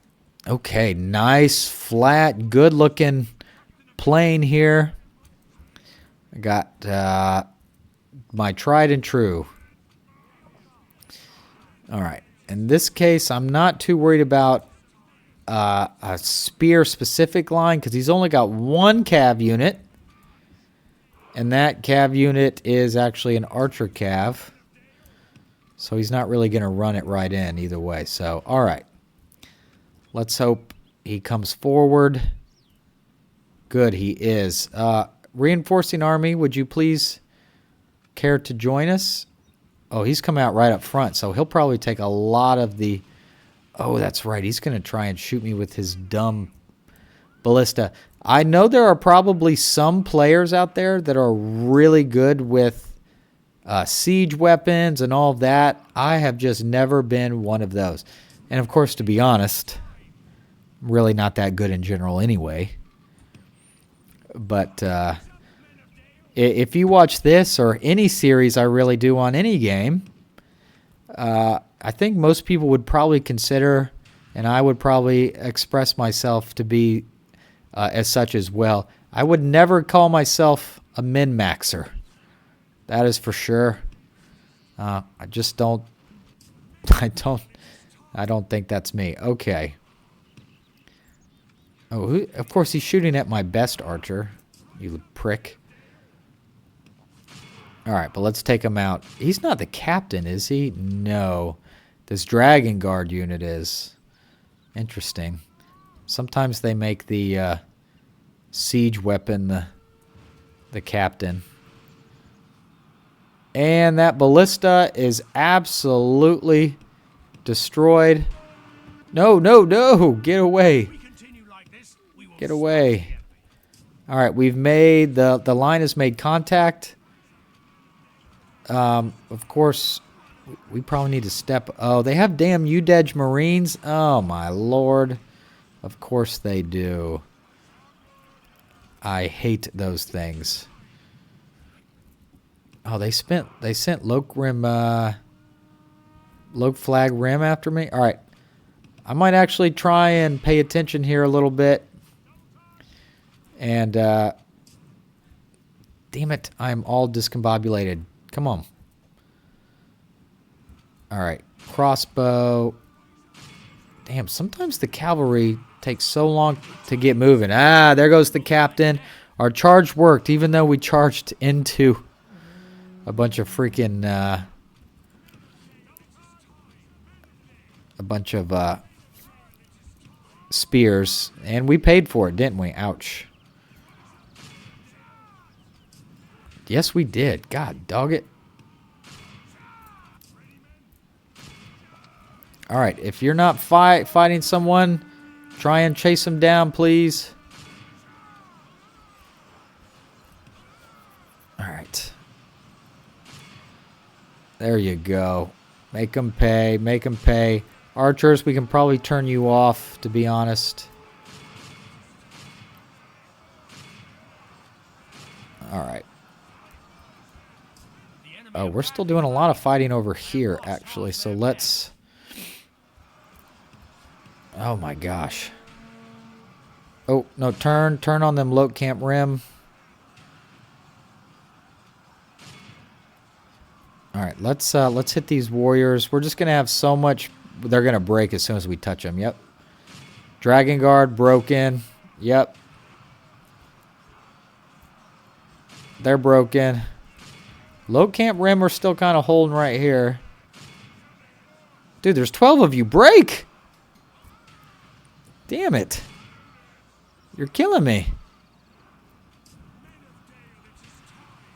Okay, nice, flat, good-looking plain here. I got my tried and true. All right. In this case, I'm not too worried about a spear-specific line because he's only got one cav unit. And that cav unit is actually an archer cav. So he's not really going to run it right in either way. So, all right. Let's hope he comes forward. Good, he is. Reinforcing army, would you please care to join us? Oh, he's come out right up front, so he'll probably take a lot of the... Oh, that's right. He's going to try and shoot me with his dumb ballista. I know there are probably some players out there that are really good with siege weapons and all of that. I have just never been one of those. And, of course, to be honest, I'm really not that good in general anyway. But if you watch this or any series I really do on any game, I think most people would probably consider, and I would probably express myself to be as such as well. I would never call myself a min-maxer. That is for sure. I just don't. I don't think that's me. Okay. Oh, of course he's shooting at my best archer. You prick. All right, but let's take him out. He's not the captain, is he? No. This Dragon Guard unit is. Interesting. Sometimes they make the siege weapon the captain. And that ballista is absolutely destroyed. No, no, no! Get away. Get away. All right, we've made... The line has made contact. Of course, we probably need to step... Oh, they have damn Udege Marines? Oh, my lord. Of course they do. I hate those things. Oh, they sent Lok Flag Rim after me? All right. I might actually try and pay attention here a little bit. And, damn it, I'm all discombobulated. Come on. All right, crossbow. Damn, sometimes the cavalry takes so long to get moving. Ah, there goes the captain. Our charge worked, even though we charged into a bunch of freaking... a bunch of spears. And we paid for it, didn't we? Ouch. Yes, we did. God, dog it. All right, if you're not fighting someone, try and chase them down, please. All right. There you go. Make them pay. Make them pay. Archers, we can probably turn you off, to be honest. All right. Oh, we're still doing a lot of fighting over here, actually. So let's... Oh, my gosh. Oh, no, turn on them Loke Camp Rim. All right, let's hit these warriors. We're just going to have so much... They're going to break as soon as we touch them. Yep. Dragon Guard broken. Yep. They're broken. Low Camp Rim are still kind of holding right here. Dude, there's 12 of you. Break! Damn it. You're killing me.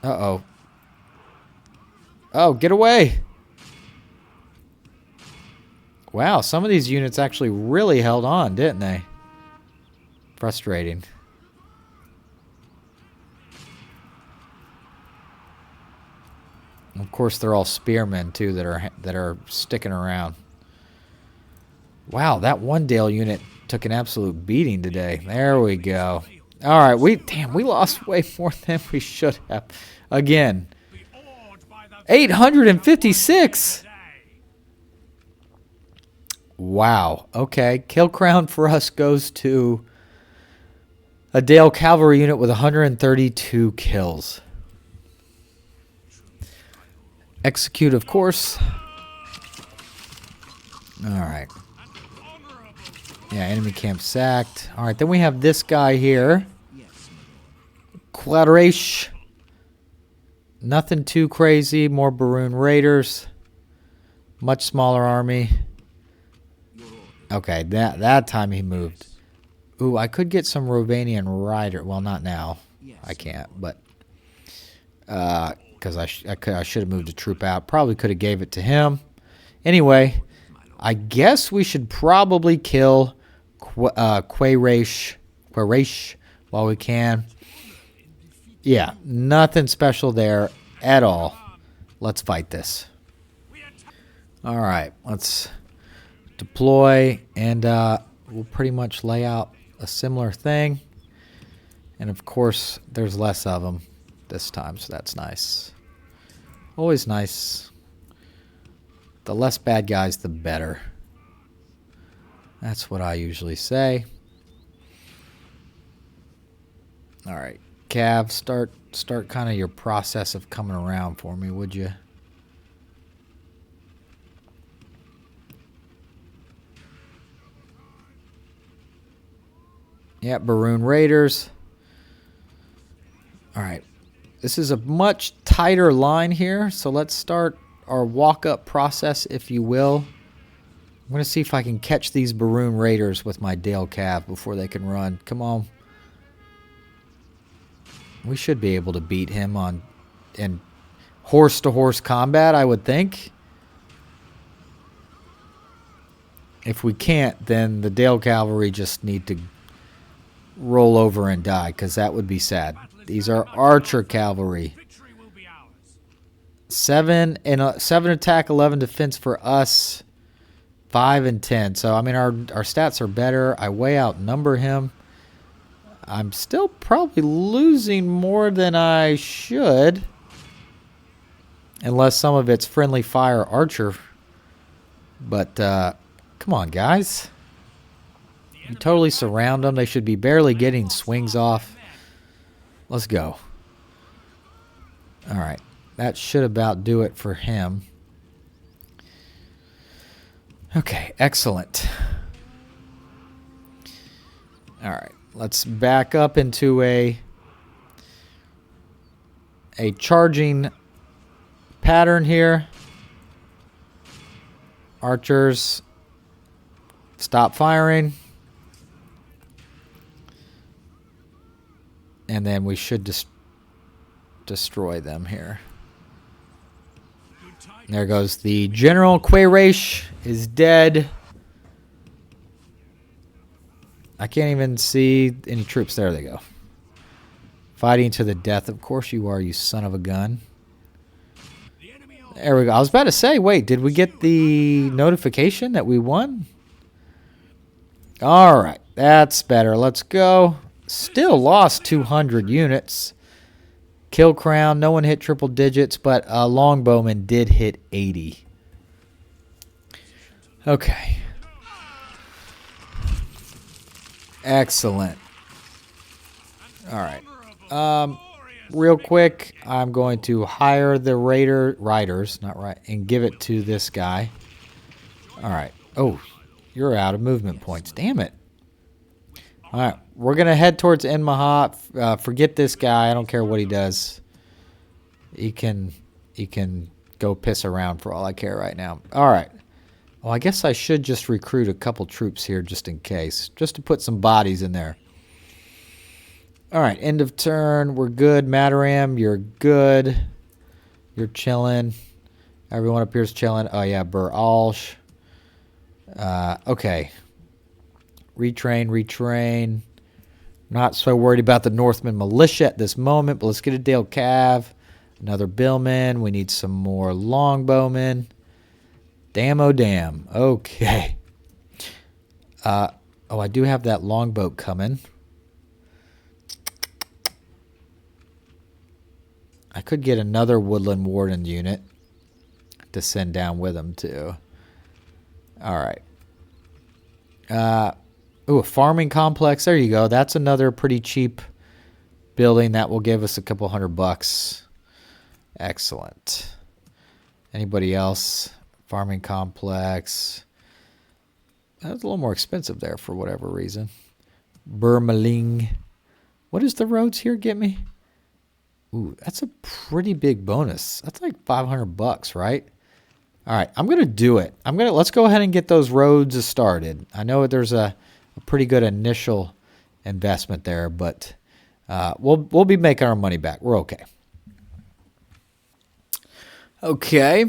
Uh-oh. Oh, get away. Wow, some of these units actually really held on, didn't they? Frustrating. Of course, they're all spearmen too that are sticking around. Wow, that one Dale unit took an absolute beating today. There we go. All right, we lost way more than we should have. Again, 856. Wow. Okay, kill crown for us goes to a Dale cavalry unit with 132 kills. Execute, of course. All right. Yeah, enemy camp sacked. All right, then we have this guy here. Quadrash. Nothing too crazy. More Baroon Raiders. Much smaller army. Okay, that time he moved. Ooh, I could get some Rovanian Rider. Well, not now. I can't, but... because I should have moved a troop out. Probably could have gave it to him. Anyway, I guess we should probably kill Quarash while we can. Yeah, nothing special there at all. Let's fight this. All right, let's deploy, and we'll pretty much lay out a similar thing. And of course, there's less of them this time, so that's nice. Always nice. The less bad guys, the better. That's what I usually say. All right, Cav, start kind of your process of coming around for me, would you? Yeah, Baroon Raiders. All right. This is a much tighter line here, so let's start our walk-up process, if you will. I'm going to see if I can catch these Baroon Raiders with my Dale Cav before they can run. Come on. We should be able to beat him in horse-to-horse combat, I would think. If we can't, then the Dale Cavalry just need to roll over and die, because that would be sad. These are archer cavalry. 7 attack, 11 defense for us. 5 and 10. So I mean our stats are better. I way outnumber him. I'm still probably losing more than I should, unless some of it's friendly fire archer. But come on, guys. You totally surround them. They should be barely getting swings off. Let's go. All right. That should about do it for him. Okay, excellent. All right. Let's back up into a charging pattern here. Archers, stop firing. And then we should destroy them here. There goes the General. Quarash is dead. I can't even see any troops. There they go. Fighting to the death. Of course you are, you son of a gun. There we go. I was about to say, wait, did we get the notification that we won? All right. That's better. Let's go. Still lost 200 units. Kill crown. No one hit triple digits, but longbowman did hit 80. Okay. Excellent. All right. Real quick, I'm going to hire the riders, not right, and give it to this guy. All right. Oh, you're out of movement points. Damn it. All right. We're going to head towards Enmahat. Forget this guy. I don't care what he does. He can go piss around for all I care right now. All right. Well, I guess I should just recruit a couple troops here just in case. Just to put some bodies in there. All right, end of turn. We're good. Mataram, you're good. You're chilling. Everyone up here's chilling. Oh, yeah, Alsh. Okay. Retrain. Not so worried about the Northmen militia at this moment, but let's get a Dale Cav. Another Billman. We need some more Longbowmen. Damn, oh, damn. Okay. Oh, I do have that longboat coming. I could get another Woodland Warden unit to send down with them, too. All right. Ooh, a farming complex. There you go. That's another pretty cheap building that will give us a couple $100. Excellent. Anybody else? Farming complex. That's a little more expensive there for whatever reason. Burmaling. What does the roads here get me? Ooh, that's a pretty big bonus. That's like $500, right? All right, I'm gonna do it. Let's go ahead and get those roads started. I know there's a pretty good initial investment there, but we'll be making our money back. We're okay. Okay.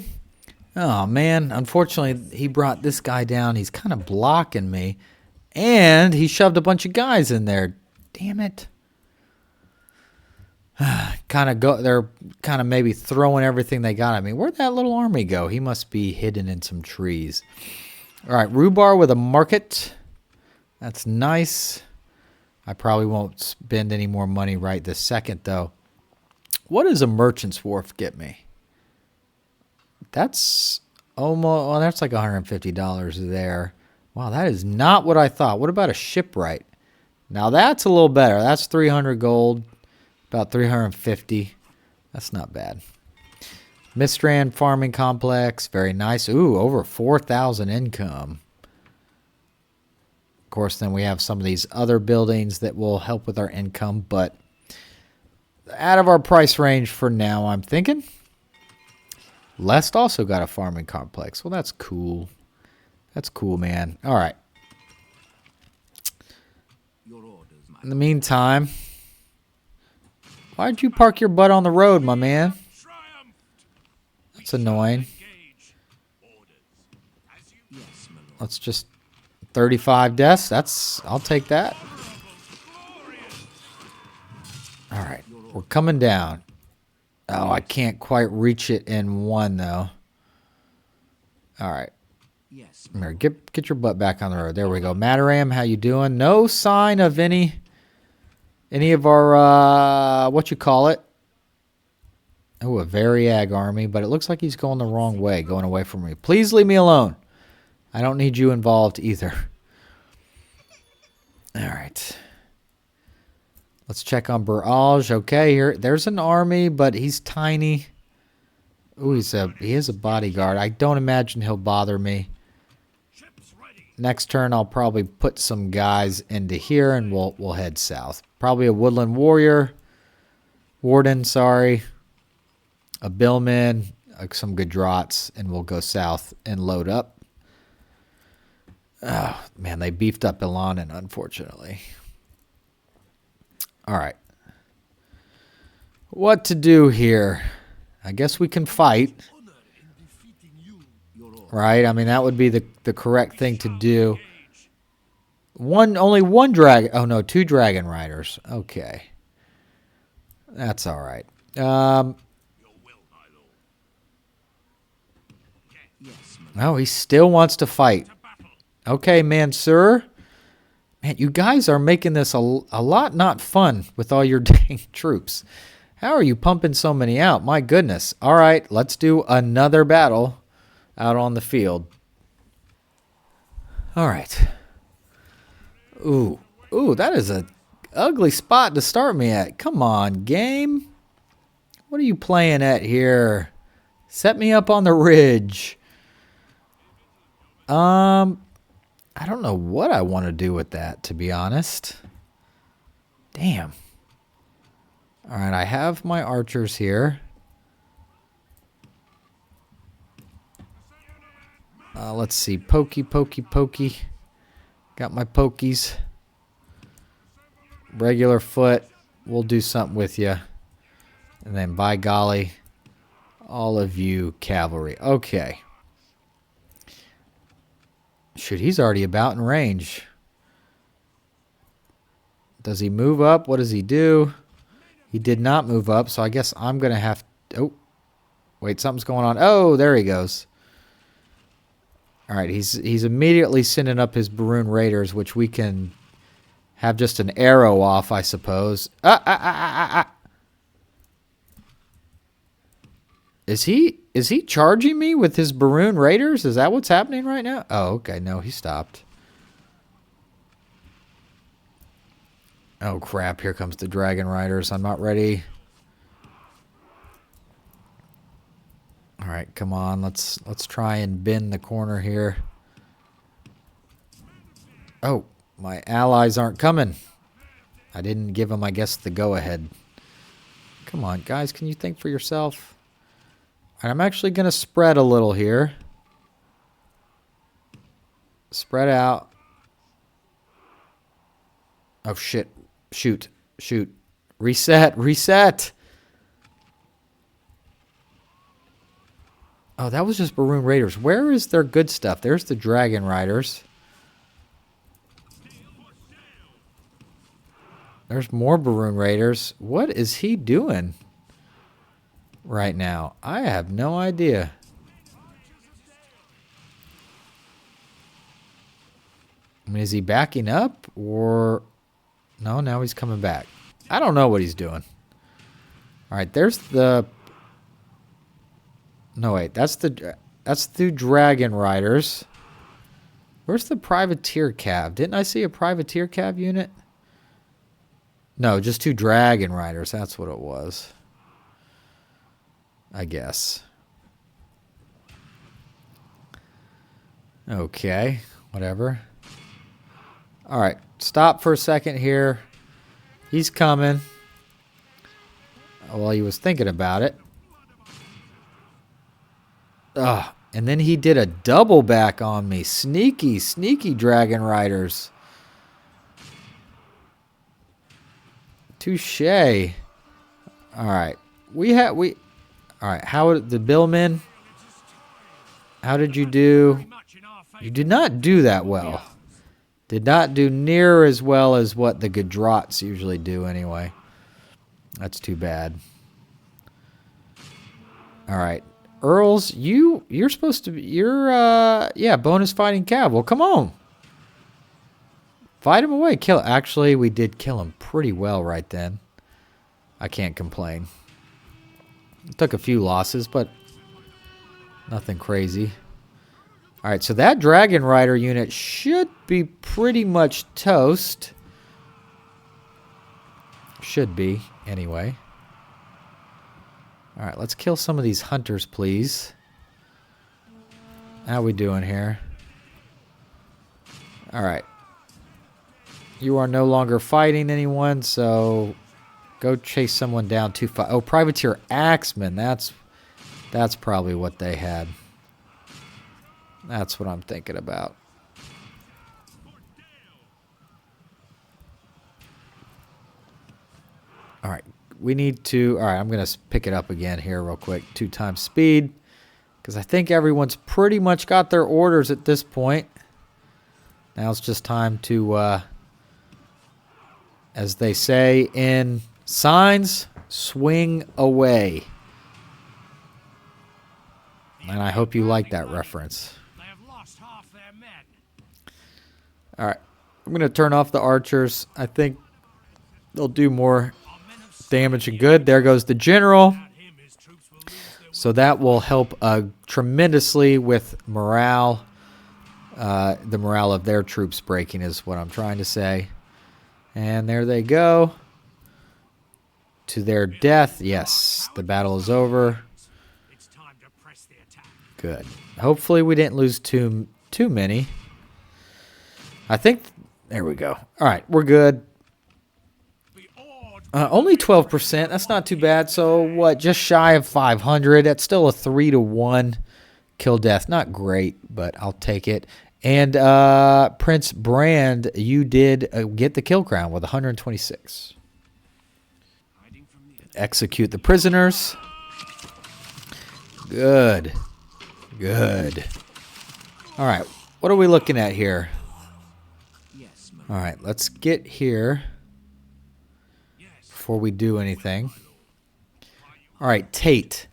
Oh man, unfortunately he brought this guy down. He's kind of blocking me, and he shoved a bunch of guys in there. Damn it. They're kind of maybe throwing everything they got at me. Where'd that little army go? He must be hidden in some trees. All right, Rhubarb with a market. That's nice. I probably won't spend any more money right this second, though. What does a merchant's wharf get me? That's almost, well, that's like $150 there. Wow, that is not what I thought. What about a shipwright? Now that's a little better. That's 300 gold. About 350. That's not bad. Mistrand Farming Complex. Very nice. Ooh, over 4,000 income. Of course, then we have some of these other buildings that will help with our income, but out of our price range for now, I'm thinking. Lest also got a farming complex. Well, that's cool. That's cool, man. All right. In the meantime... Why'd you park your butt on the road, my man? That's annoying. Let's just 35 deaths. I'll take that. All right, we're coming down. Oh, I can't quite reach it in one though. All right. Here, get your butt back on the road. There we go. Mataram, how you doing? No sign of any of our, what you call it? Oh, a Variag army, but it looks like he's going the wrong way, going away from me. Please leave me alone. I don't need you involved either. All right. Let's check on Barrage. Okay, there's an army, but he's tiny. Ooh, he is a bodyguard. I don't imagine he'll bother me. Next turn, I'll probably put some guys into here, and we'll head south. Probably a Woodland Warden, sorry. A Billman, some Gudrats, and we'll go south and load up. Oh, man, they beefed up Ilanan, unfortunately. All right. What to do here? I guess we can fight. Right? I mean, that would be the correct thing to do. Only one dragon. Oh, no, 2 dragon riders. Okay. That's all right. Oh, he still wants to fight. Okay, Mansur. Man, you guys are making this a lot not fun with all your dang troops. How are you pumping so many out? My goodness. All right, let's do another battle out on the field. All right. Ooh. Ooh, that is a ugly spot to start me at. Come on, game. What are you playing at here? Set me up on the ridge. I don't know what I want to do with that, to be honest. Damn. All right, I have my archers here. Let's see. Pokey, pokey, pokey. Got my pokies. Regular foot. We'll do something with you. And then, by golly, all of you cavalry. Okay. Shoot, he's already about in range. Does he move up? What does he do? He did not move up, so I guess I'm going to have... Oh, wait, something's going on. Oh, there he goes. All right, he's immediately sending up his Baroon Raiders, which we can have just an arrow off, I suppose. Is he charging me with his Baroon Raiders? Is that what's happening right now? Oh, okay. No, he stopped. Oh, crap. Here comes the Dragon Riders. I'm not ready. All right, come on. Let's try and bend the corner here. Oh, my allies aren't coming. I didn't give them, I guess, the go-ahead. Come on, guys. Can you think for yourself? All right, I'm actually going to spread a little here. Spread out. Oh, shit. Shoot. Shoot. Reset. Reset. Oh, that was just Baroon Raiders. Where is their good stuff? There's the Dragon Riders. There's more Baroon Raiders. What is he doing right now? I have no idea. I mean, is he backing up or... No, now he's coming back. I don't know what he's doing. All right, there's the... No, wait, that's the Dragon Riders. Where's the Privateer Cav? Didn't I see a Privateer Cav unit? No, just 2 Dragon Riders. That's what it was. I guess. Okay, whatever. All right, stop for a second here. He's coming. Well, he was thinking about it. Ugh, and then he did a double back on me. Sneaky, sneaky Dragon Riders. Touche. All right. All right, how the Billmen? How did you do? You did not do that well. Did not do near as well as what the Gadrots usually do anyway. That's too bad. All right. Earls, you're supposed to be, yeah, bonus fighting cav. Well, come on. Fight him away. Kill. Actually, we did kill him pretty well right then. I can't complain. Took a few losses, but nothing crazy. All right, so that Dragon Rider unit should be pretty much toast. Should be, anyway. All right, let's kill some of these hunters, please. How we doing here? All right. You are no longer fighting anyone, so go chase someone down too far. Oh, Privateer Axeman. That's probably what they had. That's what I'm thinking about. All right. We need to... All right, I'm going to pick it up again here real quick. 2 times speed. Because I think everyone's pretty much got their orders at this point. Now it's just time to, as they say in signs, swing away. And I hope you like that reference. All right. I'm going to turn off the archers. I think they'll do more damage and good. There goes the general. So that will help tremendously with morale. The morale of their troops breaking is what I'm trying to say. And there they go. To their death. Yes, the battle is over. Good. Hopefully we didn't lose too many. I think... There we go. All right, we're good. Only 12%. That's not too bad. So, what? Just shy of 500. That's still a 3-to-1 kill death. Not great, but I'll take it. And Prince Brand, you did get the kill crown with 126. Execute the prisoners. Good. Good. All right. What are we looking at here? All right. Let's get here before we do anything. All right. Tate.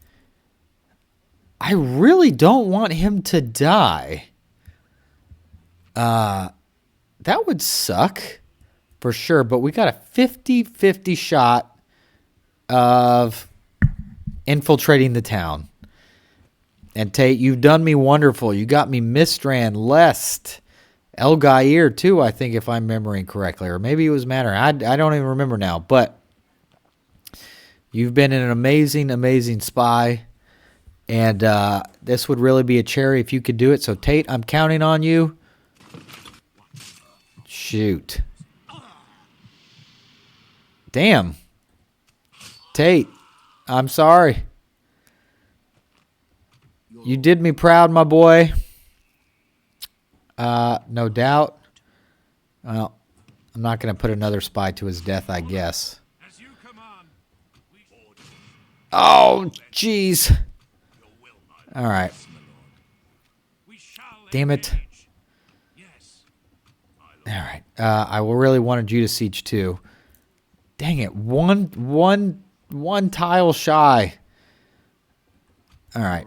I really don't want him to die. That would suck for sure. But we got a 50-50 shot of infiltrating the town. And Tate, you've done me wonderful. You got me Mistran, Lest, El Gair too, I think, if I'm remembering correctly. Or maybe it was Manor. I don't even remember now. But you've been an amazing, amazing spy. And this would really be a cherry if you could do it. So Tate, I'm counting on you. Shoot. Damn. Tate, I'm sorry. You did me proud, my boy. No doubt. Well, I'm not going to put another spy to his death, I guess. Oh, jeez. All right. Damn it. All right. I really wanted you to siege too. Dang it. One tile shy. All right.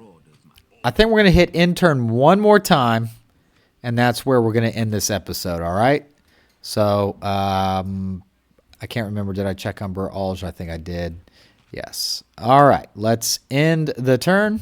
I think we're going to hit intern one more time, and that's where we're going to end this episode, all right? So, I can't remember. Did I check on Bur Alge? I think I did. Yes. All right. Let's end the turn.